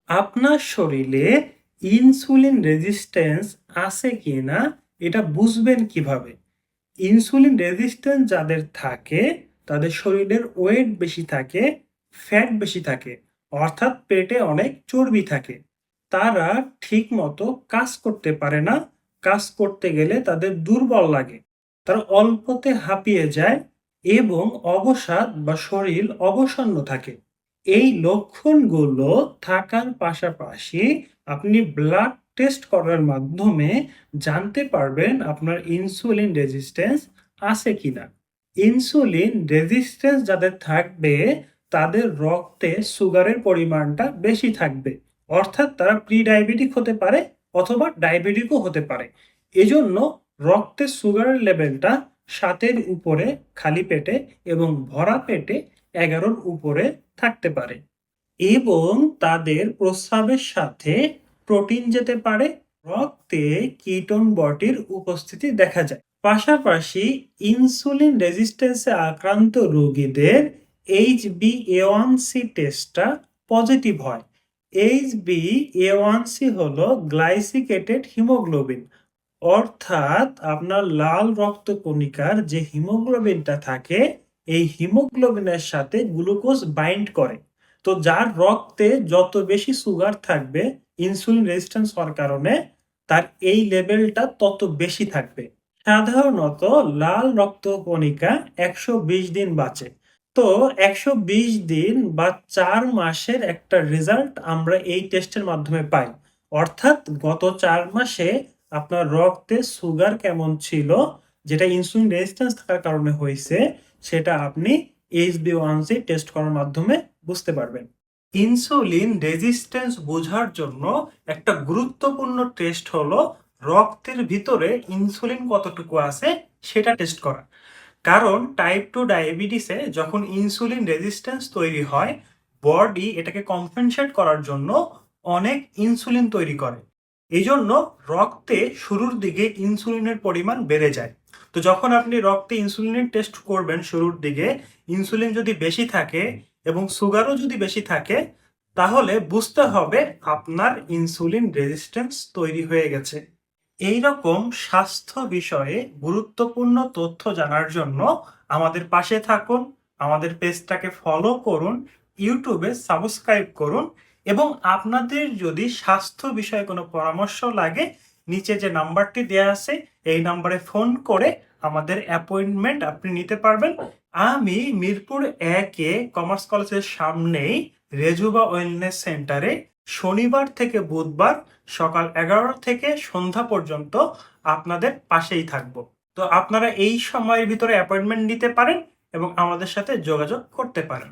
আপনার শরীরে insulin resistance আছে কিনা এটা বুঝবেন কিভাবে? ইনসুলিন রেজিস্ট্যান্স যাদের থাকে তাদের শরীরের ওয়েট বেশি থাকে, ফ্যাট বেশি থাকে, অর্থাৎ পেটে অনেক চর্বি থাকে। তারা ঠিকমতো কাজ করতে পারে না, কাজ করতে গেলে তাদের দুর্বল লাগে। তারা অল্পতে হাঁপিয়ে যায় এবং অবসাদ বা শরীর অবসন্ন থাকে। এই লক্ষণগুলো থাকার পাশাপাশি আপনি ব্লাড টেস্ট করার মাধ্যমে জানতে পারবেন আপনার ইনসুলিন রেজিস্ট্যান্স আছে কিনা। ইনসুলিন রেজিস্ট্যান্স যাদের থাকবে তাদের রক্তে সুগারের পরিমাণটা বেশি থাকবে, অর্থাৎ তারা প্রি ডায়াবেটিক হতে পারে অথবা ডায়াবেটিকও হতে পারে। এজন্য রক্তে সুগারের লেভেলটা 7-এর উপরে খালি পেটে এবং ভরা পেটে 11-র উপরে থাকতে পারে এবং তাদের প্রস্রাবের সাথে প্রোটিন যেতে পারে। রক্তে কিটোন বডির উপস্থিতি দেখা যায়। পাশাপাশি ইনসুলিন রেজিস্ট্যান্সে আক্রান্ত রোগীদের HbA1c টেস্টটা পজিটিভ হয়। HbA1c হলো গ্লাইসিকেটেড হিমোগ্লোবিন, অর্থাৎ আপনার লাল রক্তকণিকার যে হিমোগ্লোবিনটা থাকে এই হিমোগ্লোবিনের সাথে গ্লুকোজ বাইন্ড করে। তো যার রক্তে যত বেশি সুগার থাকবে ইনসুলিন রেজিস্ট্যান্স হওয়ার কারণে তার এই লেভেলটা তত বেশি থাকবে। সাধারণত লাল রক্তকণিকা 120 দিন বাঁচে। তো 120 দিন বা 4 মাসের একটা রেজাল্ট আমরা এই টেস্টের মাধ্যমে পাই। অর্থাৎ গত 4 মাসে আপনার রক্তে সুগার কেমন ছিল, যেটা ইনসুলিন রেজিস্ট্যান্স থাকার কারণে হয়েছে, সেটা আপনি HbA1c টেস্ট করার মাধ্যমে বুঝতে পারবেন। ইনসুলিন রেজিস্ট্যান্স বোঝার জন্য একটা গুরুত্বপূর্ণ টেস্ট হলো রক্তের ভিতরে ইনসুলিন কতটুকু আছে সেটা টেস্ট করা। কারণ টাইপ 2 ডায়াবেটিসে যখন ইনসুলিন রেজিস্ট্যান্স তৈরি হয়, বডি এটাকে কম্পেনসেট করার জন্য অনেক ইনসুলিন তৈরি করে। এই জন্য রক্তে শুরুর দিকে ইনসুলিনের পরিমাণ বেড়ে যায়। তো যখন আপনি রক্তে ইনসুলিনের টেস্ট করবেন শুরুর দিকে, ইনসুলিন যদি বেশি থাকে এবং সুগারও যদি বেশি থাকে, তাহলে বুঝতে হবে আপনার ইনসুলিন রেজিস্ট্যান্স তৈরি হয়ে গেছে। এই রকম স্বাস্থ্য বিষয়ে গুরুত্বপূর্ণ তথ্য জানার জন্য আমাদের পাশে থাকুন, আমাদের পেজটাকে ফলো করুন, ইউটিউবে সাবস্ক্রাইব করুন এবং আপনাদের যদি স্বাস্থ্য বিষয়ে কোনো পরামর্শ লাগে নিচে যে নাম্বারটি দেওয়া আছে এই নাম্বারে ফোন করে আমাদের অ্যাপয়েন্টমেন্ট আপনি নিতে পারবেন। আমি মিরপুর 1-এ কমার্স কলেজের সামনেই রেজুবা ওয়েলনেস সেন্টারে শনিবার থেকে বুধবার সকাল 11 থেকে সন্ধ্যা পর্যন্ত আপনাদের পাশেই থাকবো। তো আপনারা এই সময়ের ভিতরে অ্যাপয়েন্টমেন্ট নিতে পারেন এবং আমাদের সাথে যোগাযোগ করতে পারেন।